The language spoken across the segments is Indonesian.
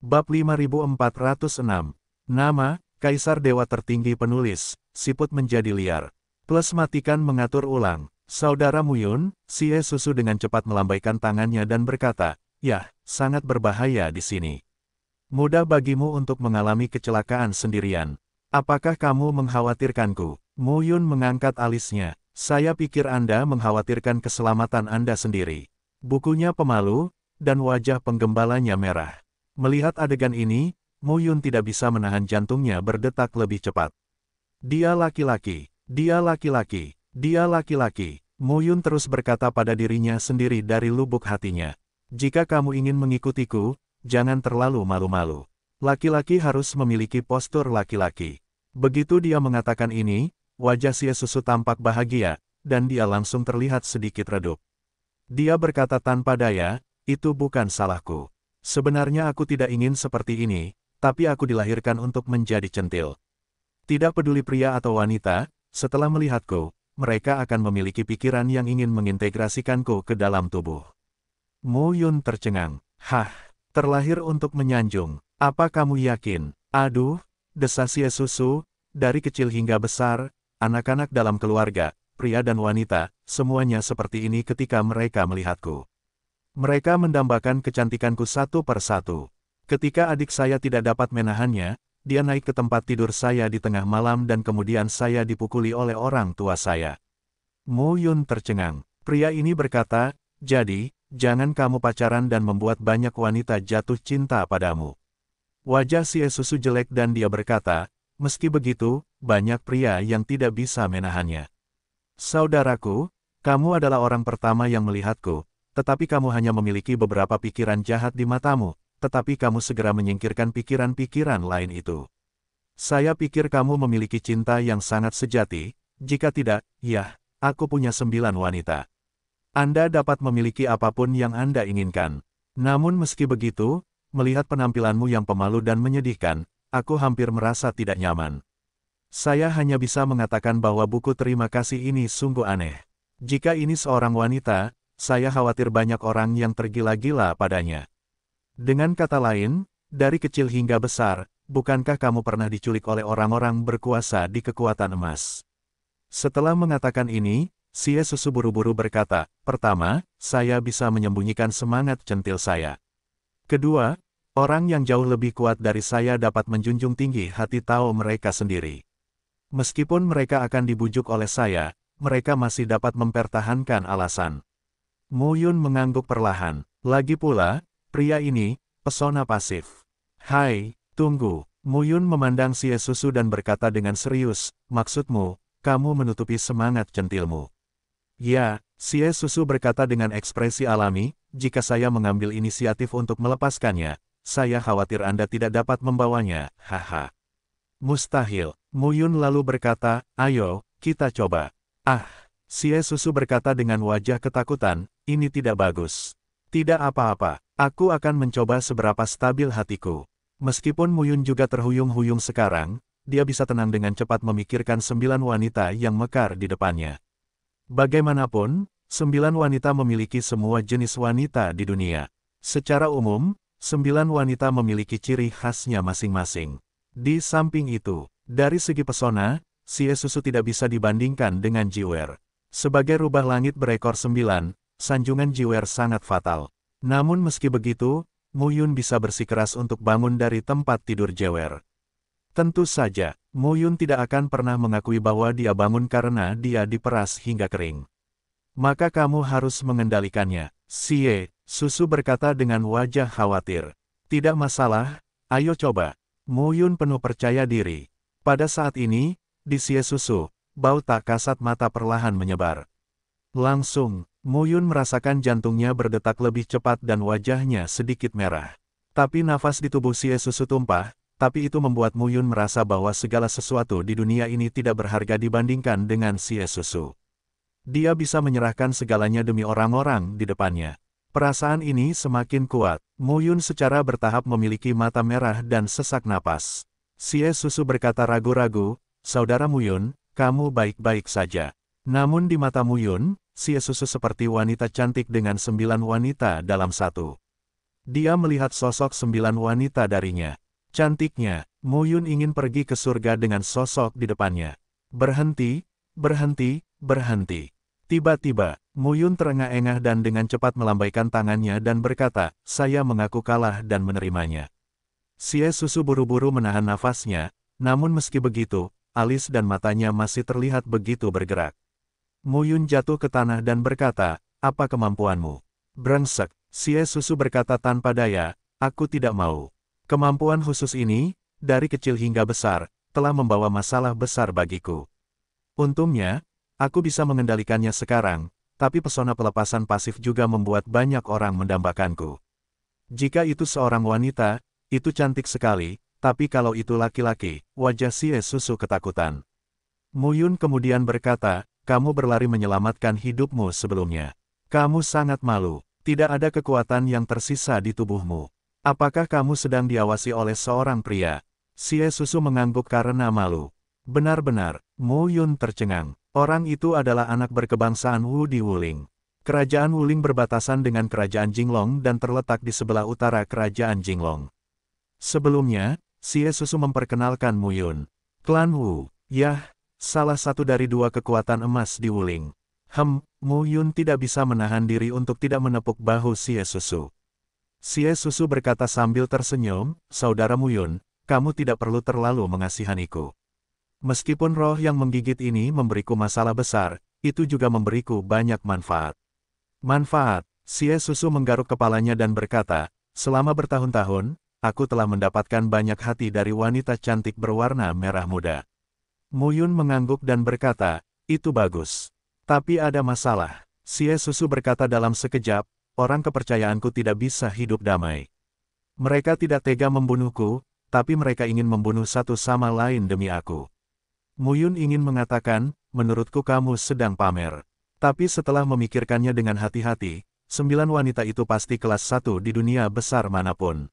Bab 5406. Nama, Kaisar Dewa Tertinggi Penulis, Siput Menjadi Liar. Plus matikan mengatur ulang. Saudara Muyun, Xie Susu dengan cepat melambaikan tangannya dan berkata, "Yah, sangat berbahaya di sini. Mudah bagimu untuk mengalami kecelakaan sendirian. Apakah kamu mengkhawatirkanku?" Muyun mengangkat alisnya. "Saya pikir Anda mengkhawatirkan keselamatan Anda sendiri." Bukunya pemalu, dan wajah penggembalanya merah. Melihat adegan ini, Muyun tidak bisa menahan jantungnya berdetak lebih cepat. "Dia laki-laki, dia laki-laki, dia laki-laki." Muyun terus berkata pada dirinya sendiri dari lubuk hatinya. "Jika kamu ingin mengikutiku, jangan terlalu malu-malu. Laki-laki harus memiliki postur laki-laki." Begitu dia mengatakan ini, wajah Xie Susu tampak bahagia, dan dia langsung terlihat sedikit redup. Dia berkata tanpa daya, "Itu bukan salahku. Sebenarnya aku tidak ingin seperti ini, tapi aku dilahirkan untuk menjadi centil. Tidak peduli pria atau wanita, setelah melihatku, mereka akan memiliki pikiran yang ingin mengintegrasikanku ke dalam tubuh." Muyun tercengang. "Hah, terlahir untuk menyanjung. Apa kamu yakin?" "Aduh," desas Xie Susu, "dari kecil hingga besar, anak-anak dalam keluarga, pria dan wanita, semuanya seperti ini ketika mereka melihatku. Mereka mendambakan kecantikanku satu per satu. Ketika adik saya tidak dapat menahannya, dia naik ke tempat tidur saya di tengah malam dan kemudian saya dipukuli oleh orang tua saya." Muyun tercengang. Pria ini berkata, "Jadi, jangan kamu pacaran dan membuat banyak wanita jatuh cinta padamu." Wajah Xie Susu jelek dan dia berkata, "Meski begitu, banyak pria yang tidak bisa menahannya." "Saudaraku, kamu adalah orang pertama yang melihatku, tetapi kamu hanya memiliki beberapa pikiran jahat di matamu, tetapi kamu segera menyingkirkan pikiran-pikiran lain itu. Saya pikir kamu memiliki cinta yang sangat sejati, jika tidak, yah, aku punya 9 wanita. Anda dapat memiliki apapun yang Anda inginkan. Namun meski begitu, melihat penampilanmu yang pemalu dan menyedihkan, aku hampir merasa tidak nyaman. Saya hanya bisa mengatakan bahwa buku terima kasih ini sungguh aneh. Jika ini seorang wanita, saya khawatir banyak orang yang tergila-gila padanya. Dengan kata lain, dari kecil hingga besar, bukankah kamu pernah diculik oleh orang-orang berkuasa di kekuatan emas?" Setelah mengatakan ini, Xie Susu buru-buru berkata, "Pertama, saya bisa menyembunyikan semangat centil saya. Kedua, orang yang jauh lebih kuat dari saya dapat menjunjung tinggi hati tahu mereka sendiri. Meskipun mereka akan dibujuk oleh saya, mereka masih dapat mempertahankan alasan." Muyun mengangguk perlahan. Lagi pula, pria ini, pesona pasif. "Hai, tunggu." Muyun memandang Xie Susu dan berkata dengan serius, "Maksudmu, kamu menutupi semangat centilmu?" "Ya," Xie Susu berkata dengan ekspresi alami, "jika saya mengambil inisiatif untuk melepaskannya, saya khawatir Anda tidak dapat membawanya, haha." "Mustahil." Muyun lalu berkata, "Ayo, kita coba." "Ah," Xie Susu berkata dengan wajah ketakutan, "ini tidak bagus." "Tidak apa-apa, aku akan mencoba seberapa stabil hatiku." Meskipun Muyun juga terhuyung-huyung sekarang, dia bisa tenang dengan cepat memikirkan 9 wanita yang mekar di depannya. Bagaimanapun, 9 wanita memiliki semua jenis wanita di dunia. Secara umum, 9 wanita memiliki ciri khasnya masing-masing. Di samping itu, dari segi pesona, Xie Susu tidak bisa dibandingkan dengan Jiwer. Sebagai rubah langit berekor 9, sanjungan Jiwer sangat fatal. Namun meski begitu, Muyun bisa bersikeras untuk bangun dari tempat tidur Jiwer. Tentu saja, Muyun tidak akan pernah mengakui bahwa dia bangun karena dia diperas hingga kering. "Maka kamu harus mengendalikannya," Xie Susu berkata dengan wajah khawatir. "Tidak masalah, ayo coba." Muyun penuh percaya diri. Pada saat ini, di Xie Susu, bau tak kasat mata perlahan menyebar. Langsung, Muyun merasakan jantungnya berdetak lebih cepat dan wajahnya sedikit merah. Tapi nafas di tubuh Xie Susu tumpah, tapi itu membuat Muyun merasa bahwa segala sesuatu di dunia ini tidak berharga dibandingkan dengan Xie Susu. Dia bisa menyerahkan segalanya demi orang-orang di depannya. Perasaan ini semakin kuat. Muyun secara bertahap memiliki mata merah dan sesak napas. Xie Susu berkata ragu-ragu, "Saudara Muyun, kamu baik-baik saja." Namun di mata Muyun, Xie Susu seperti wanita cantik dengan 9 wanita dalam satu. Dia melihat sosok 9 wanita darinya. Cantiknya, Mu Yun ingin pergi ke surga dengan sosok di depannya. Berhenti, berhenti, berhenti. Tiba-tiba, Mu Yun terengah-engah dan dengan cepat melambaikan tangannya dan berkata, saya mengaku kalah dan menerimanya. Xie Susu buru-buru menahan nafasnya, namun meski begitu, alis dan matanya masih terlihat begitu bergerak. Mu Yun jatuh ke tanah dan berkata, apa kemampuanmu? Brengsek, Xie Susu berkata tanpa daya, aku tidak mau. Kemampuan khusus ini, dari kecil hingga besar, telah membawa masalah besar bagiku. Untungnya, aku bisa mengendalikannya sekarang, tapi pesona pelepasan pasif juga membuat banyak orang mendambakanku. Jika itu seorang wanita, itu cantik sekali, tapi kalau itu laki-laki, wajah Xie Susu ketakutan. Mu Yun kemudian berkata, kamu berlari menyelamatkan hidupmu sebelumnya. Kamu sangat malu, tidak ada kekuatan yang tersisa di tubuhmu. Apakah kamu sedang diawasi oleh seorang pria? Xie Susu mengangguk karena malu. Benar-benar, Mu Yun tercengang. Orang itu adalah anak berkebangsaan Wu di Wuling. Kerajaan Wuling berbatasan dengan kerajaan Jinglong dan terletak di sebelah utara kerajaan Jinglong. Sebelumnya, Xie Susu memperkenalkan Mu Yun. Klan Wu, yah, salah satu dari 2 kekuatan emas di Wuling. Mu Yun tidak bisa menahan diri untuk tidak menepuk bahu Xie Susu. Xie Susu berkata sambil tersenyum, saudara Mu Yun, kamu tidak perlu terlalu mengasihaniku. Meskipun roh yang menggigit ini memberiku masalah besar, itu juga memberiku banyak manfaat. Manfaat, Xie Susu menggaruk kepalanya dan berkata, selama bertahun-tahun, aku telah mendapatkan banyak hati dari wanita cantik berwarna merah muda. Mu Yun mengangguk dan berkata, itu bagus. Tapi ada masalah. Xie Susu berkata dalam sekejap, orang kepercayaanku tidak bisa hidup damai. Mereka tidak tega membunuhku, tapi mereka ingin membunuh satu sama lain demi aku. Mu Yun ingin mengatakan, menurutku kamu sedang pamer. Tapi setelah memikirkannya dengan hati-hati, 9 wanita itu pasti kelas 1 di dunia besar manapun.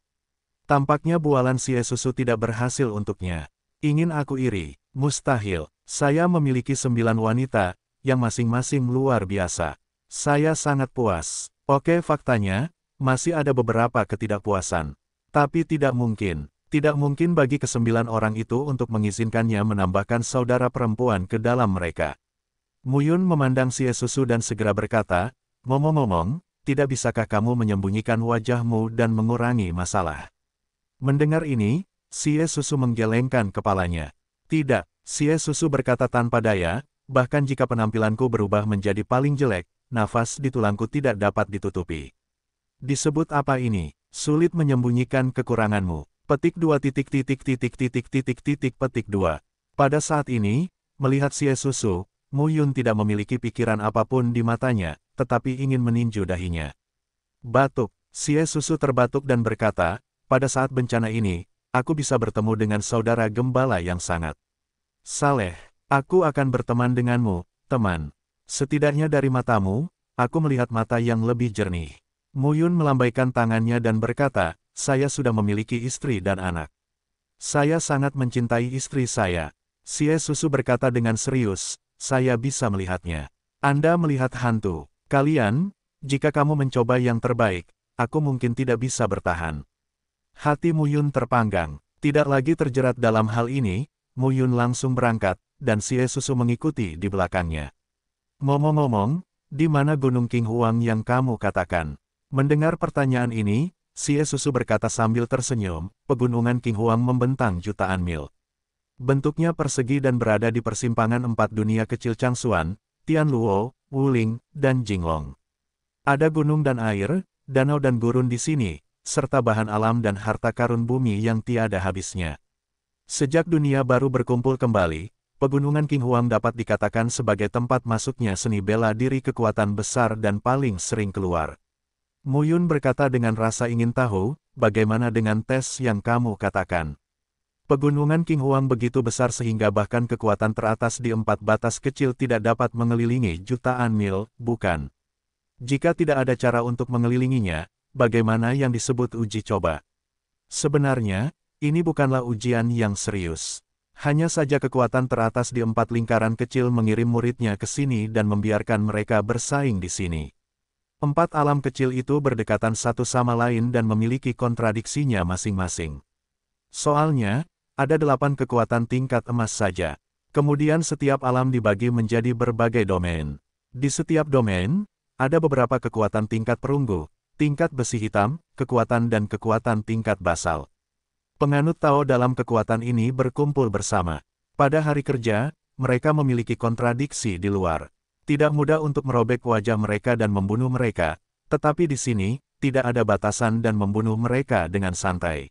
Tampaknya bualan Xie Susu tidak berhasil untuknya. Ingin aku iri? Mustahil. Saya memiliki 9 wanita, yang masing-masing luar biasa. Saya sangat puas. Oke, faktanya, masih ada beberapa ketidakpuasan. Tapi tidak mungkin bagi ke-9 orang itu untuk mengizinkannya menambahkan saudara perempuan ke dalam mereka. Mu Yun memandang Xie Susu dan segera berkata, ngomong-ngomong, tidak bisakah kamu menyembunyikan wajahmu dan mengurangi masalah? Mendengar ini, Xie Susu menggelengkan kepalanya. Tidak, Xie Susu berkata tanpa daya, bahkan jika penampilanku berubah menjadi paling jelek, nafas di tulangku tidak dapat ditutupi. Disebut apa ini? Sulit menyembunyikan kekuranganmu. Petik 2 petik 2. Pada saat ini, melihat Xie Susu, Mu Yun tidak memiliki pikiran apapun di matanya, tetapi ingin meninju dahinya. Batuk, Xie Susu terbatuk dan berkata, pada saat bencana ini, aku bisa bertemu dengan saudara gembala yang sangat saleh. Aku akan berteman denganmu, teman. Setidaknya dari matamu, aku melihat mata yang lebih jernih. Mu Yun melambaikan tangannya dan berkata, saya sudah memiliki istri dan anak. Saya sangat mencintai istri saya. Xie Susu berkata dengan serius, saya bisa melihatnya. Anda melihat hantu. Kalian, jika kamu mencoba yang terbaik, aku mungkin tidak bisa bertahan. Hati Mu Yun terpanggang. Tidak lagi terjerat dalam hal ini, Mu Yun langsung berangkat, dan Xie Susu mengikuti di belakangnya. Ngomong-ngomong, di mana Gunung King Huang yang kamu katakan? Mendengar pertanyaan ini, Xie Susu berkata sambil tersenyum, pegunungan King Huang membentang jutaan mil. Bentuknya persegi dan berada di persimpangan 4 dunia kecil Changsuan, Tianluo, Wuling, dan Jinglong. Ada gunung dan air, danau dan gurun di sini, serta bahan alam dan harta karun bumi yang tiada habisnya. Sejak dunia baru berkumpul kembali, pegunungan King Huang dapat dikatakan sebagai tempat masuknya seni bela diri kekuatan besar dan paling sering keluar. Mu Yun berkata dengan rasa ingin tahu, bagaimana dengan tes yang kamu katakan? Pegunungan King Huang begitu besar sehingga bahkan kekuatan teratas di 4 batas kecil tidak dapat mengelilingi jutaan mil, bukan? Jika tidak ada cara untuk mengelilinginya, bagaimana yang disebut uji coba? Sebenarnya, ini bukanlah ujian yang serius. Hanya saja kekuatan teratas di 4 lingkaran kecil mengirim muridnya ke sini dan membiarkan mereka bersaing di sini. Empat alam kecil itu berdekatan satu sama lain dan memiliki kontradiksinya masing-masing. Soalnya, ada 8 kekuatan tingkat emas saja. Kemudian setiap alam dibagi menjadi berbagai domain. Di setiap domain, ada beberapa kekuatan tingkat perunggu, tingkat besi hitam, kekuatan dan kekuatan tingkat basal. Penganut Tao dalam kekuatan ini berkumpul bersama. Pada hari kerja, mereka memiliki kontradiksi di luar. Tidak mudah untuk merobek wajah mereka dan membunuh mereka, tetapi di sini, tidak ada batasan dan membunuh mereka dengan santai.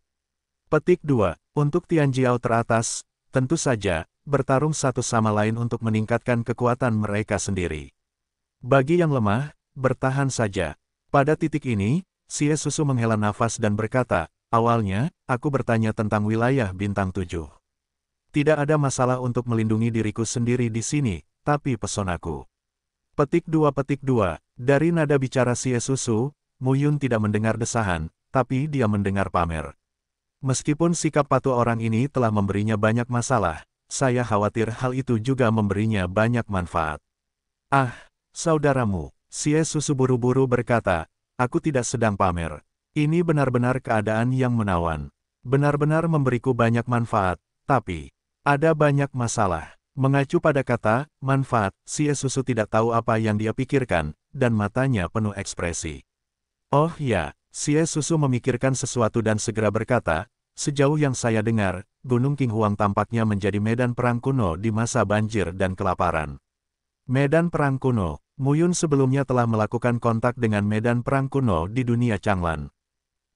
Petik 2. Untuk Tianjiao teratas, tentu saja, bertarung satu sama lain untuk meningkatkan kekuatan mereka sendiri. Bagi yang lemah, bertahan saja. Pada titik ini, Xie Susu menghela nafas dan berkata, awalnya, aku bertanya tentang wilayah bintang 7. Tidak ada masalah untuk melindungi diriku sendiri di sini, tapi pesonaku. Petik 2. Dari nada bicara Xie Susu, Mu Yun tidak mendengar desahan, tapi dia mendengar pamer. Meskipun sikap patuh orang ini telah memberinya banyak masalah, saya khawatir hal itu juga memberinya banyak manfaat. Ah, saudaramu, Xie Susu buru-buru berkata, aku tidak sedang pamer. Ini benar-benar keadaan yang menawan. Benar-benar memberiku banyak manfaat, tapi ada banyak masalah. Mengacu pada kata, manfaat, Xie Susu tidak tahu apa yang dia pikirkan, dan matanya penuh ekspresi. Oh ya, Xie Susu memikirkan sesuatu dan segera berkata, sejauh yang saya dengar, Gunung Qinghuang tampaknya menjadi medan perang kuno di masa banjir dan kelaparan. Medan perang kuno, Mu Yun sebelumnya telah melakukan kontak dengan medan perang kuno di dunia Changlan.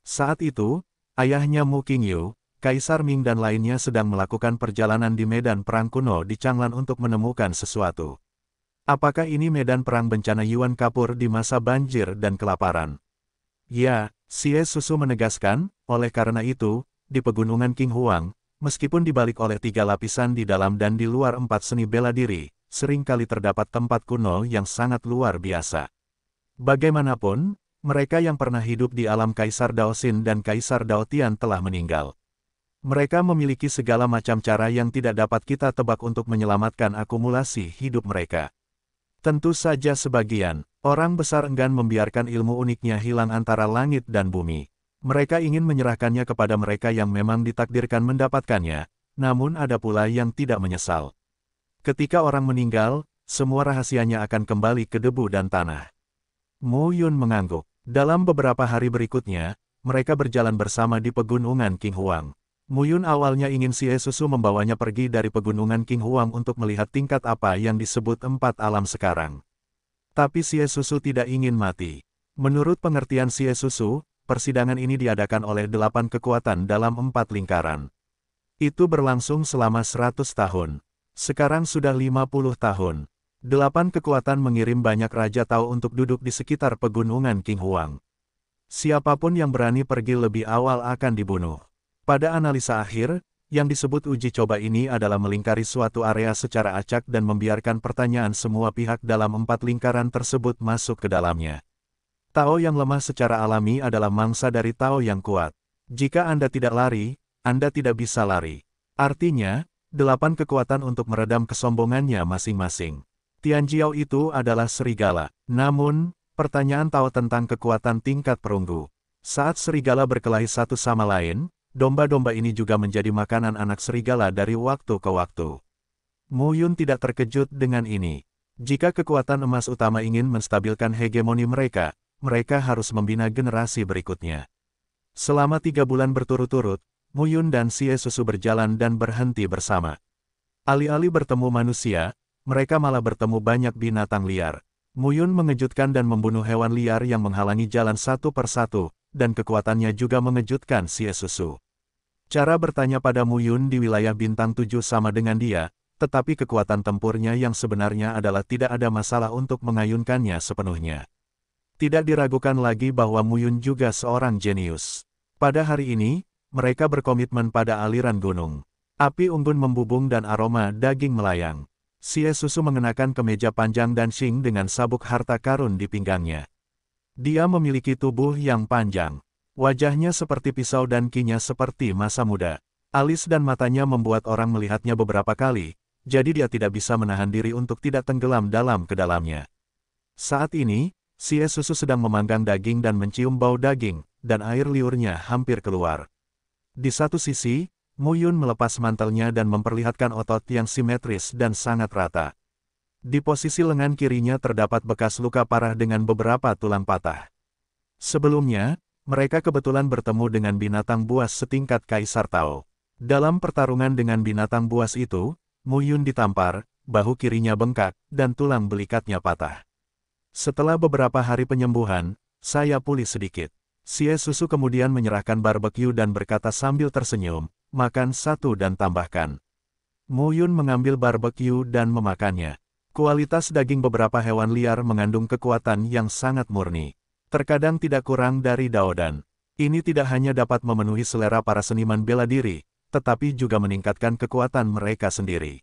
Saat itu, ayahnya Mu Qingyu, Kaisar Ming dan lainnya sedang melakukan perjalanan di medan perang kuno di Changlan untuk menemukan sesuatu. Apakah ini medan perang bencana Yuan Kapur di masa banjir dan kelaparan? Ya, Xie Susu menegaskan, oleh karena itu, di pegunungan Qinghuang, meskipun dibalik oleh 3 lapisan di dalam dan di luar 4 seni bela diri, seringkali terdapat tempat kuno yang sangat luar biasa. Bagaimanapun, mereka yang pernah hidup di alam Kaisar Daoxin dan Kaisar Daotian telah meninggal. Mereka memiliki segala macam cara yang tidak dapat kita tebak untuk menyelamatkan akumulasi hidup mereka. Tentu saja sebagian orang besar enggan membiarkan ilmu uniknya hilang antara langit dan bumi. Mereka ingin menyerahkannya kepada mereka yang memang ditakdirkan mendapatkannya, namun ada pula yang tidak menyesal. Ketika orang meninggal, semua rahasianya akan kembali ke debu dan tanah. Mu Yun mengangguk. Dalam beberapa hari berikutnya, mereka berjalan bersama di pegunungan Qinghuang. Mu Yun awalnya ingin Xie Susu membawanya pergi dari pegunungan Qinghuang untuk melihat tingkat apa yang disebut 4 alam sekarang. Tapi Xie Susu tidak ingin mati. Menurut pengertian Xie Susu, persidangan ini diadakan oleh 8 kekuatan dalam 4 lingkaran. Itu berlangsung selama 100 tahun. Sekarang sudah 50 tahun. 8 kekuatan mengirim banyak Raja Tao untuk duduk di sekitar pegunungan Qinghuang. Siapapun yang berani pergi lebih awal akan dibunuh. Pada analisa akhir, yang disebut uji coba ini adalah melingkari suatu area secara acak dan membiarkan pertanyaan semua pihak dalam 4 lingkaran tersebut masuk ke dalamnya. Tao yang lemah secara alami adalah mangsa dari Tao yang kuat. Jika Anda tidak lari, Anda tidak bisa lari. Artinya, 8 kekuatan untuk meredam kesombongannya masing-masing. Tianjiao itu adalah serigala. Namun, pertanyaan Tao tentang kekuatan tingkat perunggu. Saat serigala berkelahi satu sama lain, domba-domba ini juga menjadi makanan anak serigala dari waktu ke waktu. Mu Yun tidak terkejut dengan ini. Jika kekuatan emas utama ingin menstabilkan hegemoni mereka, mereka harus membina generasi berikutnya. Selama 3 bulan berturut-turut, Mu Yun dan Xie Susu berjalan dan berhenti bersama. Alih-alih bertemu manusia, mereka malah bertemu banyak binatang liar. Mu Yun mengejutkan dan membunuh hewan liar yang menghalangi jalan satu persatu, dan kekuatannya juga mengejutkan Xie Susu. Cara bertanya pada Mu Yun di wilayah bintang 7 sama dengan dia, tetapi kekuatan tempurnya yang sebenarnya adalah tidak ada masalah untuk mengayunkannya sepenuhnya. Tidak diragukan lagi bahwa Mu Yun juga seorang jenius. Pada hari ini, mereka berkomitmen pada aliran gunung. Api unggun membubung dan aroma daging melayang. Xie Susu mengenakan kemeja panjang dan Xing dengan sabuk harta karun di pinggangnya. Dia memiliki tubuh yang panjang. Wajahnya seperti pisau dan kinya seperti masa muda. Alis dan matanya membuat orang melihatnya beberapa kali, jadi dia tidak bisa menahan diri untuk tidak tenggelam dalam ke dalamnya. Saat ini, Sie Susu sedang memanggang daging dan mencium bau daging, dan air liurnya hampir keluar. Di satu sisi, Mu Yun melepas mantelnya dan memperlihatkan otot yang simetris dan sangat rata. Di posisi lengan kirinya terdapat bekas luka parah dengan beberapa tulang patah. Sebelumnya, mereka kebetulan bertemu dengan binatang buas setingkat Kaisar Tao. Dalam pertarungan dengan binatang buas itu, Mu Yun ditampar, bahu kirinya bengkak, dan tulang belikatnya patah. Setelah beberapa hari penyembuhan, saya pulih sedikit. Sie Susu kemudian menyerahkan barbeque dan berkata sambil tersenyum, makan satu dan tambahkan. Mu Yun mengambil barbeque dan memakannya. Kualitas daging beberapa hewan liar mengandung kekuatan yang sangat murni. Terkadang tidak kurang dari daodan. Ini tidak hanya dapat memenuhi selera para seniman bela diri, tetapi juga meningkatkan kekuatan mereka sendiri.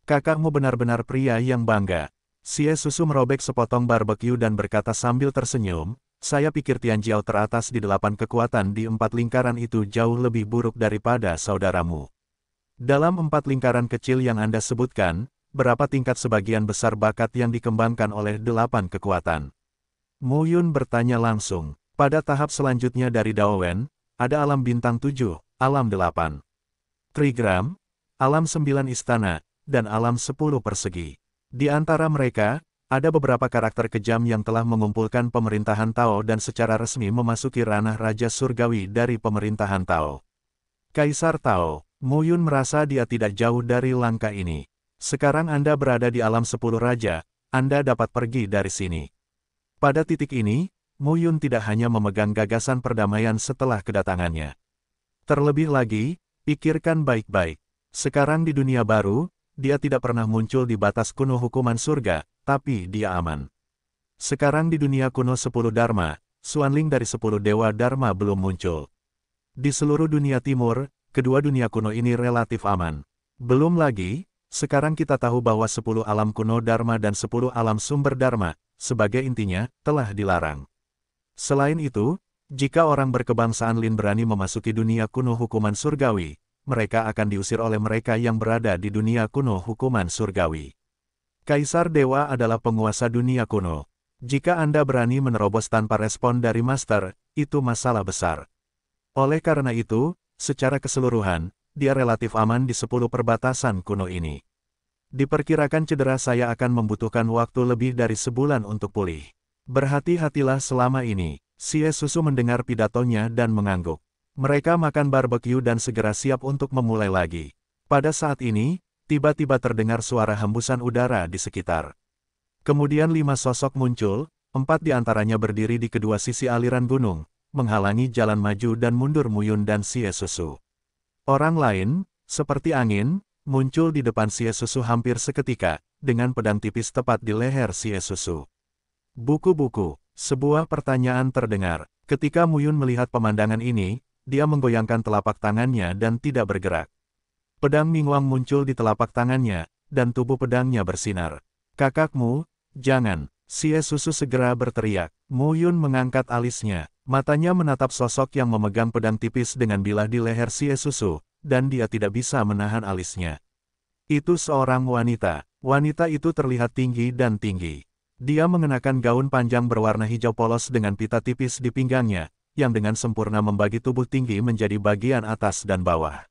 Kakakmu benar-benar pria yang bangga. Sie Susu merobek sepotong barbeque dan berkata sambil tersenyum, saya pikir Tian Jiao teratas di 8 kekuatan di 4 lingkaran itu jauh lebih buruk daripada saudaramu. Dalam 4 lingkaran kecil yang Anda sebutkan, berapa tingkat sebagian besar bakat yang dikembangkan oleh 8 kekuatan? Mu Yun bertanya langsung. Pada tahap selanjutnya dari Daowen, ada alam bintang 7, alam 8. Trigram, alam 9 istana, dan alam 10 persegi. Di antara mereka, ada beberapa karakter kejam yang telah mengumpulkan pemerintahan Tao dan secara resmi memasuki ranah Raja Surgawi dari pemerintahan Tao. Kaisar Tao, Mu Yun merasa dia tidak jauh dari langkah ini. Sekarang Anda berada di alam 10 Raja, Anda dapat pergi dari sini. Pada titik ini, Mu Yun tidak hanya memegang gagasan perdamaian setelah kedatangannya. Terlebih lagi, pikirkan baik-baik. Sekarang di dunia baru, dia tidak pernah muncul di batas kuno hukuman surga, tapi dia aman. Sekarang di dunia kuno 10 Dharma, Xuanling dari 10 Dewa Dharma belum muncul. Di seluruh dunia timur, kedua dunia kuno ini relatif aman. Belum lagi, sekarang kita tahu bahwa 10 alam kuno Dharma dan 10 alam sumber Dharma, sebagai intinya, telah dilarang. Selain itu, jika orang berkebangsaan Lin berani memasuki dunia kuno hukuman surgawi, mereka akan diusir oleh mereka yang berada di dunia kuno hukuman surgawi. Kaisar Dewa adalah penguasa dunia kuno. Jika Anda berani menerobos tanpa respon dari Master, itu masalah besar. Oleh karena itu, secara keseluruhan, dia relatif aman di 10 perbatasan kuno ini. Diperkirakan cedera saya akan membutuhkan waktu lebih dari sebulan untuk pulih. Berhati-hatilah selama ini. Sie Susu mendengar pidatonya dan mengangguk. Mereka makan barbeque dan segera siap untuk memulai lagi. Pada saat ini, tiba-tiba terdengar suara hembusan udara di sekitar. Kemudian 5 sosok muncul, 4 di antaranya berdiri di kedua sisi aliran gunung, menghalangi jalan maju dan mundur Mu Yun dan Sie Susu. Orang lain, seperti angin, muncul di depan Sie Susu hampir seketika, dengan pedang tipis tepat di leher Sie Susu. Buku-buku, sebuah pertanyaan terdengar. Ketika Mu Yun melihat pemandangan ini, dia menggoyangkan telapak tangannya dan tidak bergerak. Pedang Mingwang muncul di telapak tangannya, dan tubuh pedangnya bersinar. Kakakmu, jangan. Sie Susu segera berteriak. Mu Yun mengangkat alisnya. Matanya menatap sosok yang memegang pedang tipis dengan bilah di leher Sie Susu, dan dia tidak bisa menahan alisnya. Itu seorang wanita. Wanita itu terlihat tinggi dan tinggi. Dia mengenakan gaun panjang berwarna hijau polos dengan pita tipis di pinggangnya, yang dengan sempurna membagi tubuh tinggi menjadi bagian atas dan bawah.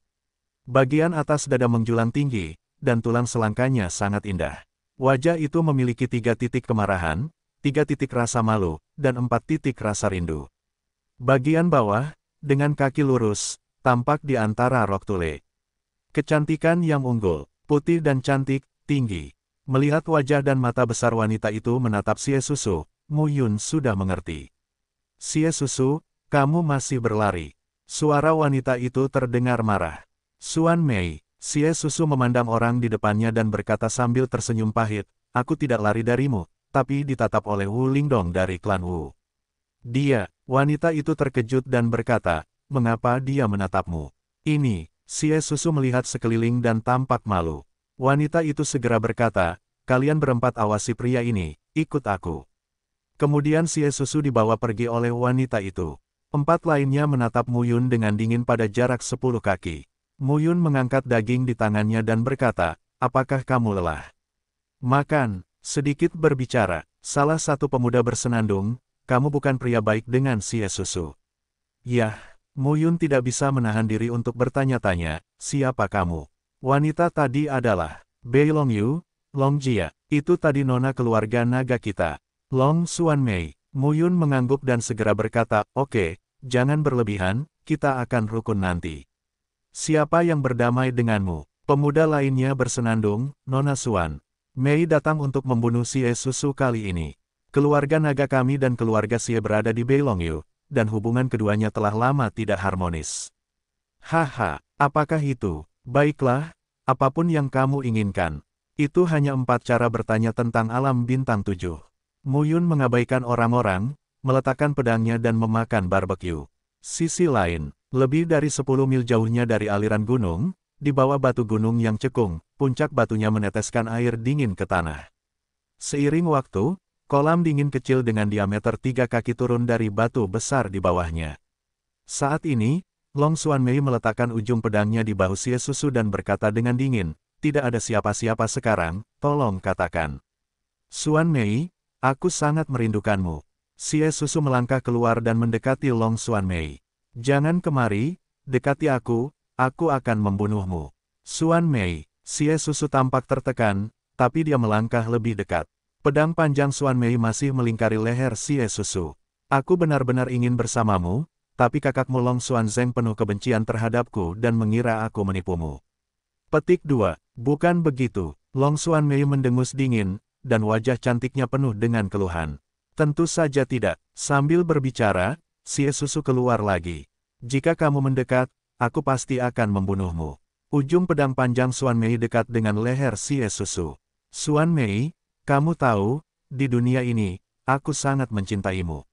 Bagian atas dada menjulang tinggi, dan tulang selangkanya sangat indah. Wajah itu memiliki 3 titik kemarahan, 3 titik rasa malu, dan 4 titik rasa rindu. Bagian bawah, dengan kaki lurus, tampak di antara rok tule. Kecantikan yang unggul, putih dan cantik, tinggi. Melihat wajah dan mata besar wanita itu menatap Sie Susu, Mu Yun sudah mengerti. Sie Susu, kamu masih berlari. Suara wanita itu terdengar marah. Xuan Mei, Sie Susu memandang orang di depannya dan berkata sambil tersenyum pahit, aku tidak lari darimu, tapi ditatap oleh Wu Lingdong dari klan Wu. Dia, wanita itu terkejut dan berkata, mengapa dia menatapmu? Ini, Sie Susu melihat sekeliling dan tampak malu. Wanita itu segera berkata, kalian berempat awasi pria ini, ikut aku. Kemudian Sie Susu dibawa pergi oleh wanita itu. 4 lainnya menatap Mu Yun dengan dingin pada jarak 10 kaki. Mu Yun mengangkat daging di tangannya dan berkata, apakah kamu lelah? Makan. Sedikit berbicara, salah satu pemuda bersenandung, kamu bukan pria baik dengan Sie Susu. Yah, Muyun tidak bisa menahan diri untuk bertanya-tanya, siapa kamu? Wanita tadi adalah Bei Longyu, Longjia, itu tadi nona keluarga naga kita. Long Xuanmei. Muyun mengangguk dan segera berkata, oke, jangan berlebihan, kita akan rukun nanti. Siapa yang berdamai denganmu? Pemuda lainnya bersenandung, Nona Xuan. Mei datang untuk membunuh Sie Susu kali ini. Keluarga naga kami dan keluarga Sie berada di Bei Longyu, dan hubungan keduanya telah lama tidak harmonis. Haha, apakah itu? Baiklah, apapun yang kamu inginkan. Itu hanya 4 cara bertanya tentang alam bintang 7. Muyun mengabaikan orang-orang, meletakkan pedangnya dan memakan barbeque. Sisi lain, lebih dari 10 mil jauhnya dari aliran gunung, di bawah batu gunung yang cekung, puncak batunya meneteskan air dingin ke tanah. Seiring waktu, kolam dingin kecil dengan diameter 3 kaki turun dari batu besar di bawahnya. Saat ini, Long Xuanmei meletakkan ujung pedangnya di bahu Sie Susu dan berkata dengan dingin, tidak ada siapa-siapa sekarang, tolong katakan. Xuanmei, aku sangat merindukanmu. Sie Susu melangkah keluar dan mendekati Long Xuanmei. Jangan kemari, dekati aku akan membunuhmu. Xuanmei, Sie Susu tampak tertekan, tapi dia melangkah lebih dekat. Pedang panjang Xuanmei masih melingkari leher Sie Susu. Aku benar-benar ingin bersamamu, tapi kakakmu Long Xuanzeng penuh kebencian terhadapku dan mengira aku menipumu. Petik 2. Bukan begitu. Long Xuanmei mendengus dingin, dan wajah cantiknya penuh dengan keluhan. Tentu saja tidak. Sambil berbicara, Sie Susu keluar lagi. Jika kamu mendekat, aku pasti akan membunuhmu. Ujung pedang panjang Xuanmei dekat dengan leher Sie Susu. Xuanmei, kamu tahu, di dunia ini, aku sangat mencintaimu.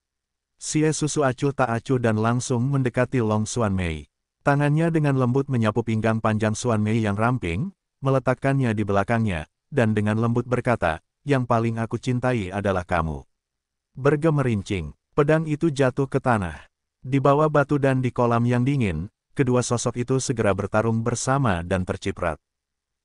Sie Susu acuh tak acuh dan langsung mendekati Long Xuanmei. Tangannya dengan lembut menyapu pinggang panjang Xuanmei yang ramping, meletakkannya di belakangnya, dan dengan lembut berkata, yang paling aku cintai adalah kamu. Bergemerincing, pedang itu jatuh ke tanah. Di bawah batu dan di kolam yang dingin, kedua sosok itu segera bertarung bersama dan terciprat.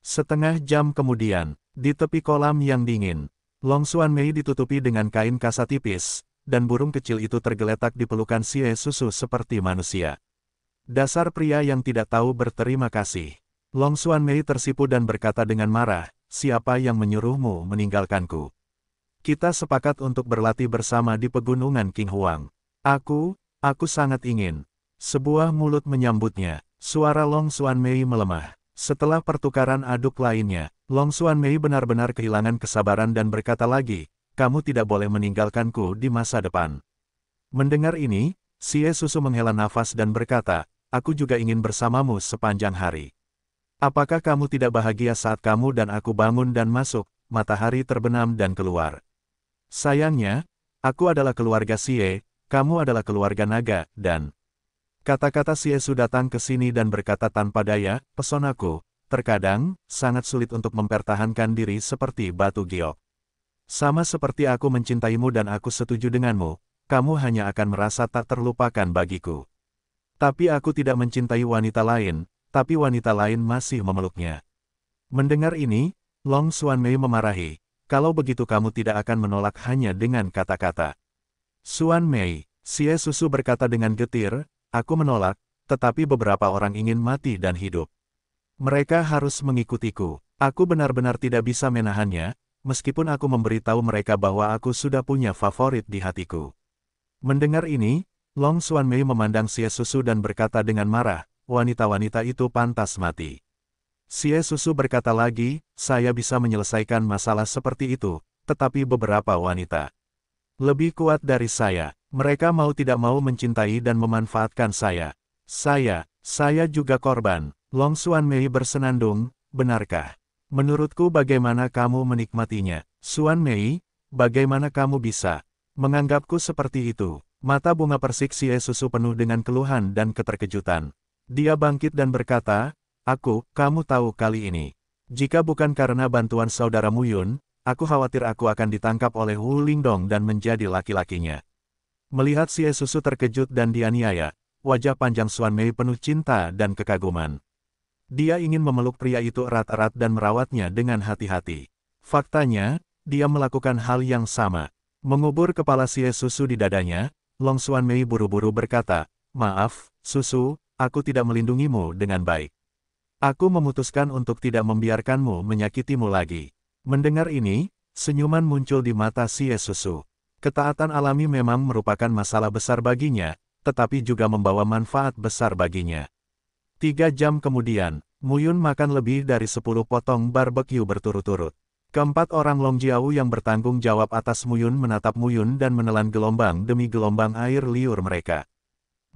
Setengah jam kemudian, di tepi kolam yang dingin, Long Xuanmei ditutupi dengan kain kasa tipis, dan burung kecil itu tergeletak di pelukan Sie Susu seperti manusia. Dasar pria yang tidak tahu berterima kasih. Long Xuanmei tersipu dan berkata dengan marah, siapa yang menyuruhmu meninggalkanku? Kita sepakat untuk berlatih bersama di pegunungan King Huang. Aku sangat ingin. Sebuah mulut menyambutnya. Suara Long Xuanmei melemah. Setelah pertukaran aduk lainnya, Long Xuanmei benar-benar kehilangan kesabaran dan berkata lagi, kamu tidak boleh meninggalkanku di masa depan. Mendengar ini, Sie Susu menghela nafas dan berkata, aku juga ingin bersamamu sepanjang hari. Apakah kamu tidak bahagia saat kamu dan aku bangun dan masuk, matahari terbenam dan keluar? Sayangnya, aku adalah keluarga Sie, kamu adalah keluarga naga, dan... Kata-kata Sie Su datang ke sini dan berkata tanpa daya, pesonaku, terkadang, sangat sulit untuk mempertahankan diri seperti batu giok. Sama seperti aku mencintaimu dan aku setuju denganmu, kamu hanya akan merasa tak terlupakan bagiku. Tapi aku tidak mencintai wanita lain, tapi wanita lain masih memeluknya. Mendengar ini, Long Xuanmei memarahi, kalau begitu kamu tidak akan menolak hanya dengan kata-kata. Xuanmei, Sie Susu berkata dengan getir, aku menolak, tetapi beberapa orang ingin mati dan hidup. Mereka harus mengikutiku. Aku benar-benar tidak bisa menahannya, meskipun aku memberitahu mereka bahwa aku sudah punya favorit di hatiku. Mendengar ini, Long Xuanmei memandang Sie Susu dan berkata dengan marah, wanita-wanita itu pantas mati. Sie Susu berkata lagi, saya bisa menyelesaikan masalah seperti itu, tetapi beberapa wanita lebih kuat dari saya. Mereka mau tidak mau mencintai dan memanfaatkan saya. Saya juga korban. Long Xuanmei bersenandung, benarkah? Menurutku bagaimana kamu menikmatinya? Xuanmei, bagaimana kamu bisa menganggapku seperti itu? Mata bunga persik Sie Susu penuh dengan keluhan dan keterkejutan. Dia bangkit dan berkata, kamu tahu kali ini. Jika bukan karena bantuan saudara Muyun, aku khawatir aku akan ditangkap oleh Wu Lingdong dan menjadi laki-lakinya. Melihat Sie Susu terkejut dan dianiaya, wajah panjang Xuanmei penuh cinta dan kekaguman. Dia ingin memeluk pria itu erat-erat dan merawatnya dengan hati-hati. Faktanya, dia melakukan hal yang sama. Mengubur kepala Sie Susu di dadanya, Long Xuanmei buru-buru berkata, "Maaf, Susu, aku tidak melindungimu dengan baik. Aku memutuskan untuk tidak membiarkanmu menyakitimu lagi." Mendengar ini, senyuman muncul di mata Sie Susu. Ketaatan alami memang merupakan masalah besar baginya, tetapi juga membawa manfaat besar baginya. 3 jam kemudian, Muyun makan lebih dari 10 potong barbecue berturut-turut. Keempat orang Long Jiao yang bertanggung jawab atas Muyun menatap Muyun dan menelan gelombang demi gelombang air liur mereka.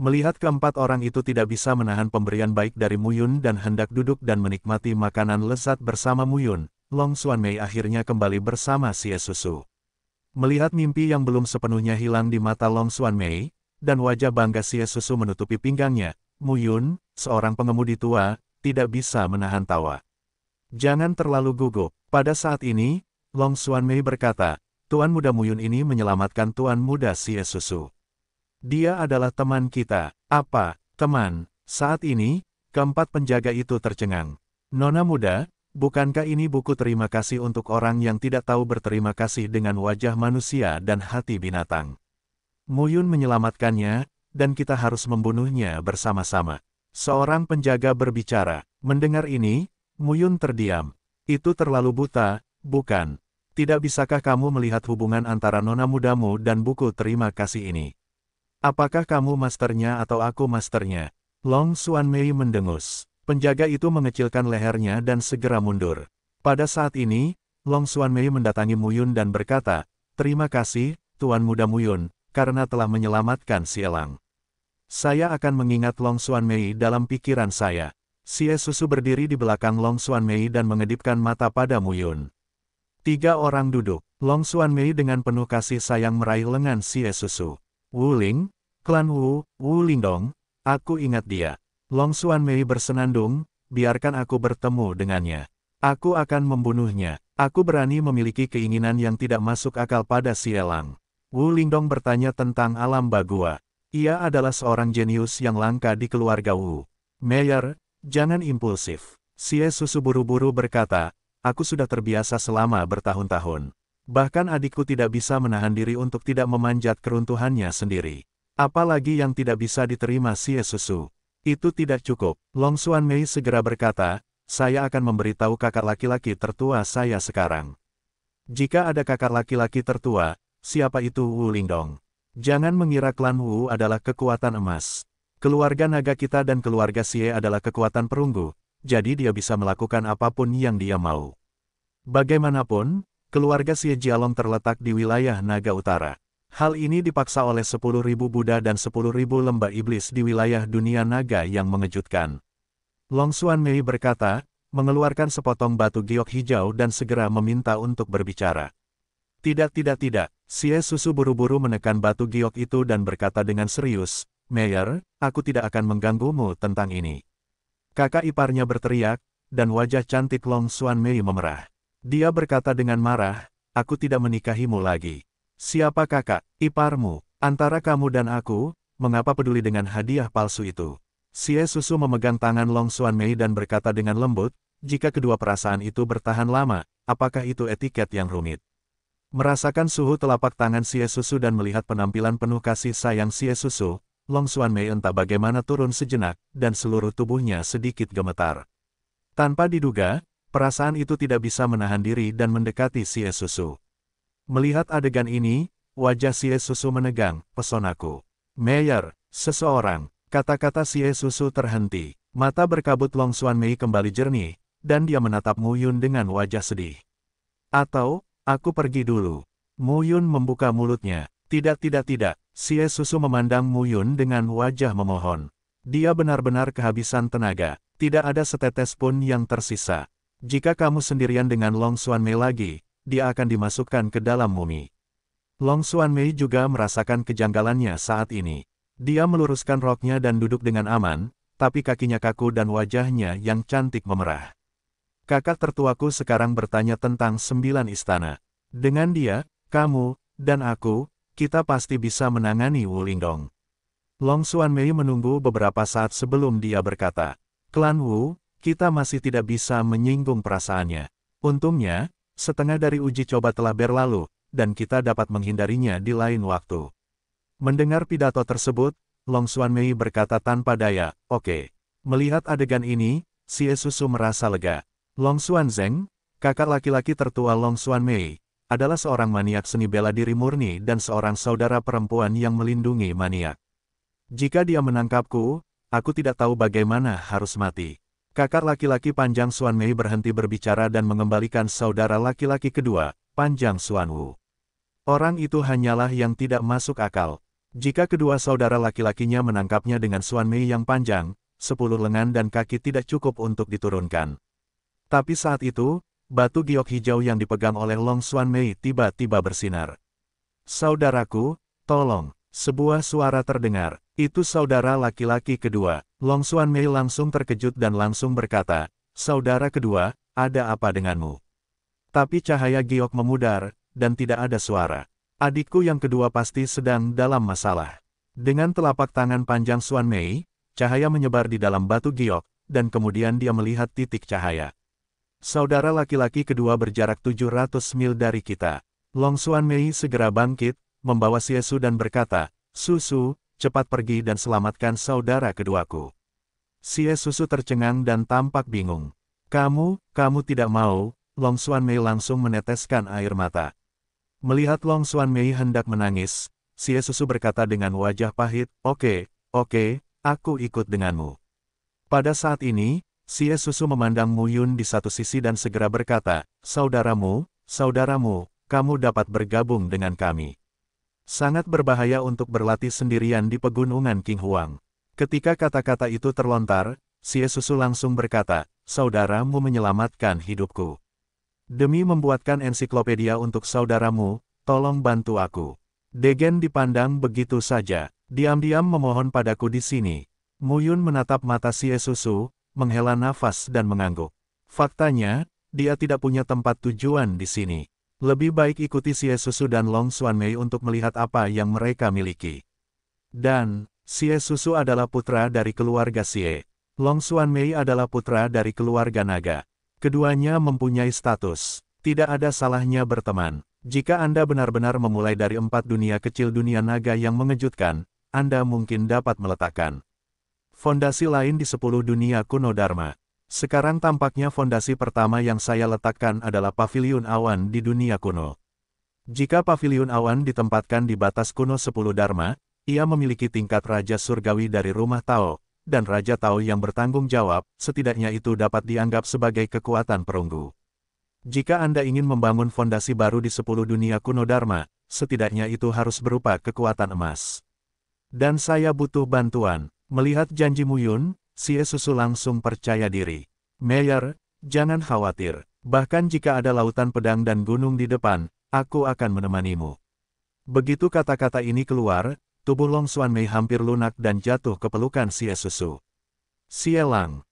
Melihat keempat orang itu tidak bisa menahan pemberian baik dari Muyun dan hendak duduk dan menikmati makanan lezat bersama Muyun, Long Xuanmei akhirnya kembali bersama Sie Susu. Melihat mimpi yang belum sepenuhnya hilang di mata Long Xuanmei, dan wajah bangga Sie Susu menutupi pinggangnya, Muyun, seorang pengemudi tua, tidak bisa menahan tawa. "Jangan terlalu gugup." Pada saat ini, Long Xuanmei berkata, "Tuan muda Muyun ini menyelamatkan Tuan muda Sie Susu. Dia adalah teman kita." "Apa, teman?" Saat ini, keempat penjaga itu tercengang. "Nona muda, bukankah ini buku terima kasih untuk orang yang tidak tahu berterima kasih dengan wajah manusia dan hati binatang? Muyun menyelamatkannya, dan kita harus membunuhnya bersama-sama." Seorang penjaga berbicara. Mendengar ini, Muyun terdiam. "Itu terlalu buta, bukan? Tidak bisakah kamu melihat hubungan antara nona mudamu dan buku terima kasih ini? Apakah kamu masternya atau aku masternya?" Long Xuanmei mendengus. Penjaga itu mengecilkan lehernya dan segera mundur. Pada saat ini, Long Xuanmei mendatangi Muyun dan berkata, "Terima kasih, Tuan muda Muyun, karena telah menyelamatkan si elang. Saya akan mengingat Long Xuanmei dalam pikiran saya." Sie Susu berdiri di belakang Long Xuanmei dan mengedipkan mata pada Muyun. 3 orang duduk. Long Xuanmei dengan penuh kasih sayang meraih lengan Sie Susu. "Wu Ling, klan Wu, Wu Lingdong, aku ingat dia." Long Xuanmei bersenandung, "Biarkan aku bertemu dengannya. Aku akan membunuhnya. Aku berani memiliki keinginan yang tidak masuk akal pada si elang." Wu Lingdong bertanya tentang alam bagua. Ia adalah seorang jenius yang langka di keluarga Wu. "Mayor, jangan impulsif." Sie Susu buru-buru berkata, "Aku sudah terbiasa selama bertahun-tahun. Bahkan adikku tidak bisa menahan diri untuk tidak memanjat keruntuhannya sendiri. Apalagi yang tidak bisa diterima." Sie Susu. "Itu tidak cukup." Long Xuanmei segera berkata, "Saya akan memberitahu kakak laki-laki tertua saya sekarang. Jika ada kakak laki-laki tertua, siapa itu Wu Lingdong? Jangan mengira klan Wu adalah kekuatan emas. Keluarga naga kita dan keluarga Xie adalah kekuatan perunggu, jadi dia bisa melakukan apapun yang dia mau. Bagaimanapun, keluarga Xie Jialong terletak di wilayah naga utara. Hal ini dipaksa oleh 10.000 Buddha dan 10.000 lembah iblis di wilayah dunia naga yang mengejutkan." Long Xuanmei berkata, mengeluarkan sepotong batu giok hijau dan segera meminta untuk berbicara. "Tidak. Sie Susu buru-buru menekan batu giok itu dan berkata dengan serius, "Mayor, aku tidak akan mengganggumu tentang ini." Kakak iparnya berteriak, dan wajah cantik Long Xuanmei memerah. Dia berkata dengan marah, "Aku tidak menikahimu lagi." "Siapa kakak iparmu? Antara kamu dan aku, mengapa peduli dengan hadiah palsu itu?" Sie Susu memegang tangan Long Xuanmei dan berkata dengan lembut, "Jika kedua perasaan itu bertahan lama, apakah itu etiket yang rumit?" Merasakan suhu telapak tangan Sie Susu dan melihat penampilan penuh kasih sayang Sie Susu, Long Xuanmei entah bagaimana turun sejenak, dan seluruh tubuhnya sedikit gemetar. Tanpa diduga, perasaan itu tidak bisa menahan diri dan mendekati Sie Susu. Melihat adegan ini, wajah Sie Susu menegang, "Pesonaku. Mayor, seseorang." Kata-kata Sie Susu terhenti. Mata berkabut Long Xuanmei kembali jernih, dan dia menatap Muyun dengan wajah sedih. "Atau, aku pergi dulu." Muyun membuka mulutnya. Tidak. Sie Susu memandang Muyun dengan wajah memohon. Dia benar-benar kehabisan tenaga. Tidak ada setetes pun yang tersisa. Jika kamu sendirian dengan Long Xuanmei lagi, dia akan dimasukkan ke dalam mumi. Long Xuanmei juga merasakan kejanggalannya saat ini. Dia meluruskan roknya dan duduk dengan aman, tapi kakinya kaku dan wajahnya yang cantik memerah. "Kakak tertuaku sekarang bertanya tentang 9 istana. Dengan dia, kamu, dan aku, kita pasti bisa menangani Wu Lingdong." Long Xuanmei menunggu beberapa saat sebelum dia berkata, "Klan Wu, kita masih tidak bisa menyinggung perasaannya. Untungnya, setengah dari uji coba telah berlalu, dan kita dapat menghindarinya di lain waktu. Mendengar pidato tersebut, Long Xuanmei berkata tanpa daya, oke. Melihat adegan ini, Xie Susu merasa lega. Long Xuanzeng, kakak laki-laki tertua Long Xuanmei, adalah seorang maniak seni bela diri murni dan seorang saudara perempuan yang melindungi maniak. Jika dia menangkapku, aku tidak tahu bagaimana harus mati. Kakak laki-laki Panjang Xuanmei berhenti berbicara dan mengembalikan saudara laki-laki kedua, Panjang Xuanwu. Orang itu hanyalah yang tidak masuk akal. Jika kedua saudara laki-lakinya menangkapnya dengan Xuanmei yang panjang, 10 lengan dan kaki tidak cukup untuk diturunkan. Tapi saat itu, batu giok hijau yang dipegang oleh Long Xuanmei tiba-tiba bersinar. Saudaraku, tolong, sebuah suara terdengar. Itu saudara laki-laki kedua. Long Xuanmei langsung terkejut dan langsung berkata, saudara kedua, ada apa denganmu? Tapi cahaya giok memudar, dan tidak ada suara. Adikku yang kedua pasti sedang dalam masalah. Dengan telapak tangan panjang Xuanmei, cahaya menyebar di dalam batu giok, dan kemudian dia melihat titik cahaya. Saudara laki-laki kedua berjarak 700 mil dari kita. Long Xuanmei segera bangkit, membawa Xie Su dan berkata, Susu, cepat pergi dan selamatkan saudara keduaku. Xie Susu tercengang dan tampak bingung. Kamu tidak mau, Long Xuanmei langsung meneteskan air mata. Melihat Long Xuanmei hendak menangis, Xie Susu berkata dengan wajah pahit, oke, aku ikut denganmu. Pada saat ini, Xie Susu memandang Mu Yun di satu sisi dan segera berkata, saudaramu, kamu dapat bergabung dengan kami. Sangat berbahaya untuk berlatih sendirian di pegunungan King Huang. Ketika kata-kata itu terlontar, Xie Susu langsung berkata, saudaramu menyelamatkan hidupku. Demi membuatkan ensiklopedia untuk saudaramu, tolong bantu aku. Degen dipandang begitu saja, diam-diam memohon padaku di sini. Mu Yun menatap mata Xie Susu, menghela nafas dan mengangguk. Faktanya, dia tidak punya tempat tujuan di sini. Lebih baik ikuti Xie Susu dan Long Xuanmei untuk melihat apa yang mereka miliki. Dan, Xie Susu adalah putra dari keluarga Xie. Long Xuanmei adalah putra dari keluarga naga. Keduanya mempunyai status. Tidak ada salahnya berteman. Jika Anda benar-benar memulai dari 4 dunia kecil dunia naga yang mengejutkan, Anda mungkin dapat meletakkan fondasi lain di 10 dunia kuno Dharma. Sekarang tampaknya fondasi pertama yang saya letakkan adalah Paviliun Awan di dunia kuno. Jika Paviliun Awan ditempatkan di batas kuno 10 Dharma, ia memiliki tingkat Raja Surgawi dari rumah Tao, dan Raja Tao yang bertanggung jawab, setidaknya itu dapat dianggap sebagai kekuatan perunggu. Jika Anda ingin membangun fondasi baru di 10 dunia kuno Dharma, setidaknya itu harus berupa kekuatan emas. Dan saya butuh bantuan. Melihat janji Mu Yun, Xie Susu langsung percaya diri. Mayor, jangan khawatir. Bahkan jika ada lautan pedang dan gunung di depan, aku akan menemanimu. Begitu kata-kata ini keluar, tubuh Long Xuanmei hampir lunak dan jatuh ke pelukan Xie Susu. Xie Lang,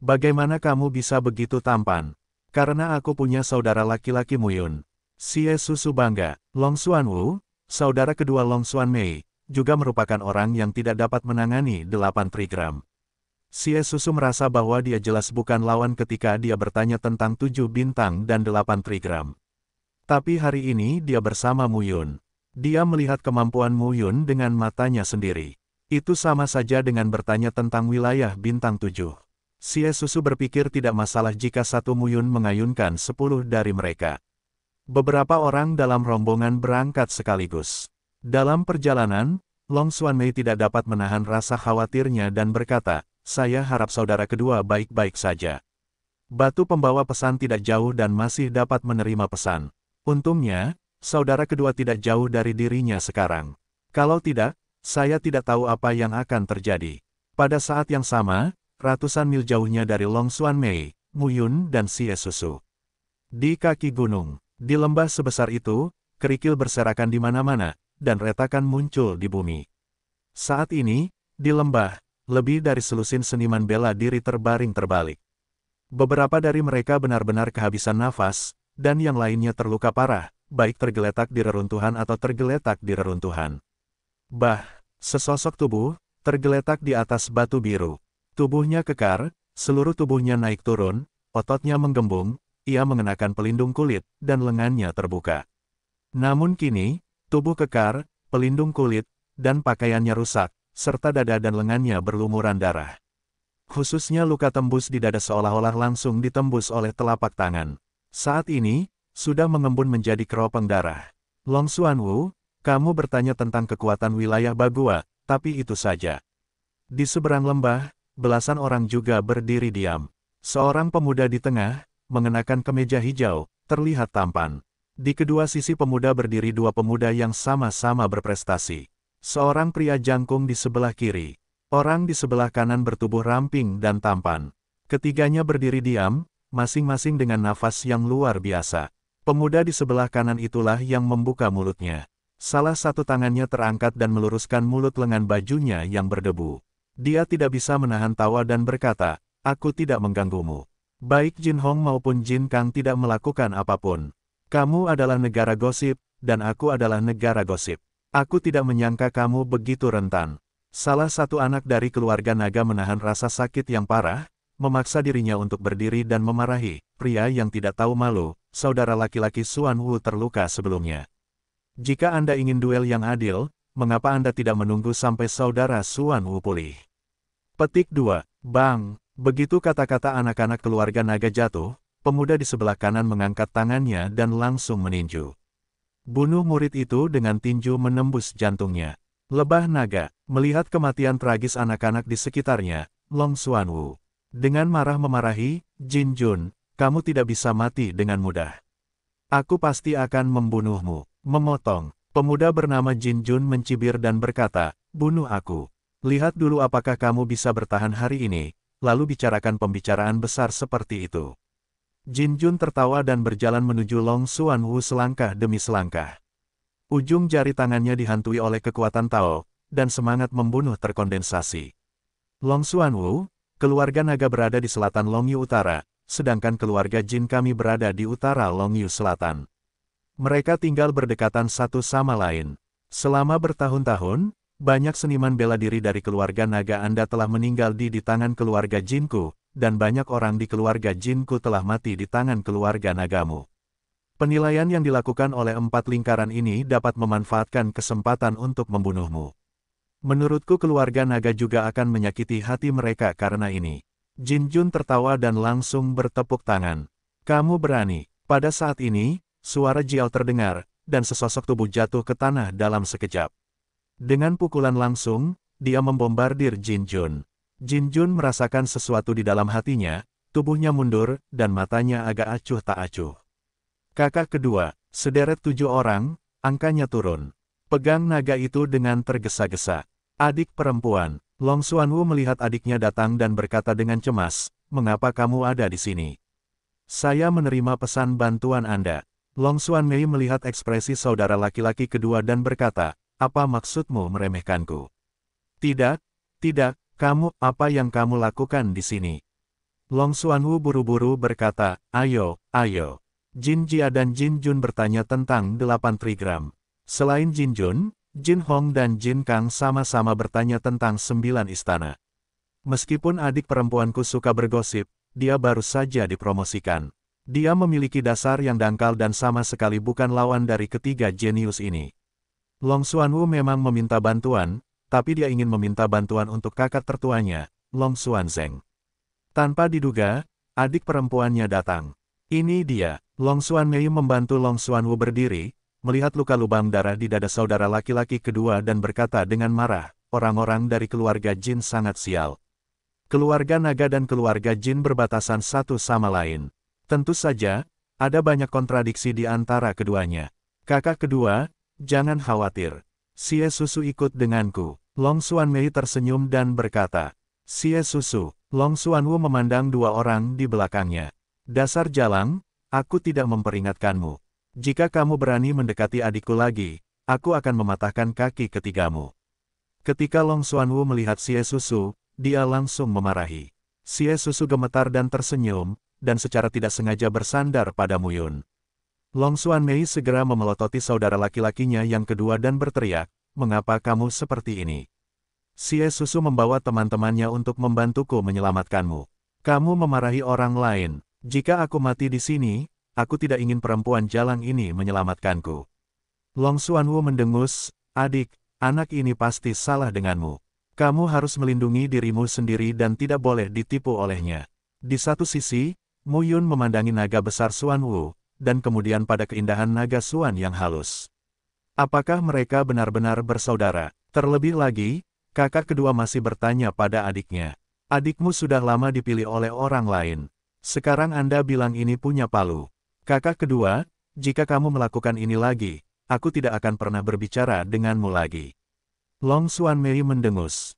bagaimana kamu bisa begitu tampan? Karena aku punya saudara laki-laki Mu Yun. Xie Susu bangga. Long Xuanwu, saudara kedua Long Xuanmei, juga merupakan orang yang tidak dapat menangani 8 trigram. Xie Susu merasa bahwa dia jelas bukan lawan ketika dia bertanya tentang 7 bintang dan 8 trigram. Tapi hari ini dia bersama Mu Yun. Dia melihat kemampuan Mu Yun dengan matanya sendiri. Itu sama saja dengan bertanya tentang wilayah bintang 7. Xie Susu berpikir tidak masalah jika satu Mu Yun mengayunkan 10 dari mereka. Beberapa orang dalam rombongan berangkat sekaligus. Dalam perjalanan, Long Xuanmei tidak dapat menahan rasa khawatirnya dan berkata, saya harap saudara kedua baik-baik saja. Batu pembawa pesan tidak jauh dan masih dapat menerima pesan. Untungnya, saudara kedua tidak jauh dari dirinya sekarang. Kalau tidak, saya tidak tahu apa yang akan terjadi. Pada saat yang sama, ratusan mil jauhnya dari Long Xuanmei, Mu Yun dan Xie Susu. Di kaki gunung, di lembah sebesar itu, kerikil berserakan di mana-mana, dan retakan muncul di bumi. Saat ini, di lembah, lebih dari selusin seniman bela diri terbaring terbalik. Beberapa dari mereka benar-benar kehabisan nafas, dan yang lainnya terluka parah, baik tergeletak di reruntuhan atau tergeletak di reruntuhan. Sesosok tubuh, tergeletak di atas batu biru. Tubuhnya kekar, seluruh tubuhnya naik turun, ototnya menggembung, ia mengenakan pelindung kulit, dan lengannya terbuka. Namun kini, tubuh kekar, pelindung kulit, dan pakaiannya rusak, serta dada dan lengannya berlumuran darah. Khususnya luka tembus di dada seolah-olah langsung ditembus oleh telapak tangan. Saat ini, sudah mengembun menjadi keropeng darah. Long Xuanwu, kamu bertanya tentang kekuatan wilayah Bagua, tapi itu saja. Di seberang lembah, belasan orang juga berdiri diam. Seorang pemuda di tengah, mengenakan kemeja hijau, terlihat tampan. Di kedua sisi pemuda berdiri dua pemuda yang sama-sama berprestasi. Seorang pria jangkung di sebelah kiri. Orang di sebelah kanan bertubuh ramping dan tampan. Ketiganya berdiri diam, masing-masing dengan nafas yang luar biasa. Pemuda di sebelah kanan itulah yang membuka mulutnya. Salah satu tangannya terangkat dan meluruskan mulut lengan bajunya yang berdebu. Dia tidak bisa menahan tawa dan berkata, "Aku tidak mengganggumu. Baik Jin Hong maupun Jin Kang tidak melakukan apapun. Kamu adalah negara gosip, dan aku adalah negara gosip. Aku tidak menyangka kamu begitu rentan." Salah satu anak dari keluarga naga menahan rasa sakit yang parah, memaksa dirinya untuk berdiri dan memarahi, "Pria yang tidak tahu malu, saudara laki-laki Xuan Wu terluka sebelumnya. Jika Anda ingin duel yang adil, mengapa Anda tidak menunggu sampai saudara Xuan Wu pulih?" Petik 2. Bang! Begitu kata-kata anak-anak keluarga naga jatuh, pemuda di sebelah kanan mengangkat tangannya dan langsung meninju. Bunuh murid itu dengan tinju menembus jantungnya. Lebah naga, melihat kematian tragis anak-anak di sekitarnya, Long Xuanwu dengan marah memarahi, "Jin Jun, kamu tidak bisa mati dengan mudah. Aku pasti akan membunuhmu." Memotong, pemuda bernama Jin Jun mencibir dan berkata, "Bunuh aku. Lihat dulu apakah kamu bisa bertahan hari ini, lalu bicarakan pembicaraan besar seperti itu." Jin Jun tertawa dan berjalan menuju Long Xuanwu selangkah demi selangkah. Ujung jari tangannya dihantui oleh kekuatan Tao, dan semangat membunuh terkondensasi. Long Xuanwu, keluarga naga berada di selatan Longyu Utara, sedangkan keluarga Jin kami berada di utara Longyu Selatan. Mereka tinggal berdekatan satu sama lain. Selama bertahun-tahun, banyak seniman bela diri dari keluarga naga Anda telah meninggal di tangan keluarga Jinku, dan banyak orang di keluarga Jinku telah mati di tangan keluarga nagamu. Penilaian yang dilakukan oleh 4 lingkaran ini dapat memanfaatkan kesempatan untuk membunuhmu. Menurutku keluarga naga juga akan menyakiti hati mereka karena ini. Jin Jun tertawa dan langsung bertepuk tangan. "Kamu berani." Pada saat ini, suara Jiao terdengar, dan sesosok tubuh jatuh ke tanah dalam sekejap. Dengan pukulan langsung, dia membombardir Jin Jun. Jin Jun merasakan sesuatu di dalam hatinya, tubuhnya mundur, dan matanya agak acuh tak acuh. Kakak kedua, sederet 7 orang, angkanya turun. Pegang naga itu dengan tergesa-gesa. "Adik perempuan." Long Xuanwu melihat adiknya datang dan berkata dengan cemas, "Mengapa kamu ada di sini?" "Saya menerima pesan bantuan Anda." Long Xuanmei melihat ekspresi saudara laki-laki kedua dan berkata, "Apa maksudmu meremehkanku?" "Tidak, tidak, kamu, apa yang kamu lakukan di sini?" Long Xuanwu buru-buru berkata, "Ayo, ayo." Jin Jia dan Jin Jun bertanya tentang 8 trigram. Selain Jin Jun, Jin Hong dan Jin Kang sama-sama bertanya tentang 9 istana. Meskipun adik perempuanku suka bergosip, dia baru saja dipromosikan. Dia memiliki dasar yang dangkal dan sama sekali bukan lawan dari ketiga jenius ini. Long Xuanwu memang meminta bantuan, tapi dia ingin meminta bantuan untuk kakak tertuanya, Long Xuanzeng. Tanpa diduga, adik perempuannya datang. "Ini dia." Long Xuanmei membantu Long Xuanwu berdiri, melihat luka lubang darah di dada saudara laki-laki kedua dan berkata dengan marah, "Orang-orang dari keluarga Jin sangat sial." Keluarga naga dan keluarga Jin berbatasan satu sama lain. Tentu saja, ada banyak kontradiksi di antara keduanya. "Kakak kedua, jangan khawatir. Xie Susu ikut denganku." Long Xuanmei tersenyum dan berkata, "Xie Susu." Long Xuanwu memandang 2 orang di belakangnya. "Dasar jalang, aku tidak memperingatkanmu. Jika kamu berani mendekati adikku lagi, aku akan mematahkan kaki ketigamu." Ketika Long Xuanwu melihat Xie Susu, dia langsung memarahi. Xie Susu gemetar dan tersenyum, dan secara tidak sengaja bersandar pada Muyun. Long Xuanmei segera memelototi saudara laki-lakinya yang kedua dan berteriak, "Mengapa kamu seperti ini? Xie Susu membawa teman-temannya untuk membantuku menyelamatkanmu. Kamu memarahi orang lain." Jika aku mati di sini, aku tidak ingin perempuan jalang ini menyelamatkanku. Long Xuanwu mendengus, adik, anak ini pasti salah denganmu. Kamu harus melindungi dirimu sendiri dan tidak boleh ditipu olehnya. Di satu sisi, Mu Yun memandangi naga besar Xuanwu, dan kemudian pada keindahan naga Xuan yang halus. Apakah mereka benar-benar bersaudara? Terlebih lagi, kakak kedua masih bertanya pada adiknya. Adikmu sudah lama dipilih oleh orang lain. Sekarang Anda bilang ini punya palu. Kakak kedua, jika kamu melakukan ini lagi, aku tidak akan pernah berbicara denganmu lagi. Long Xuanmei mendengus.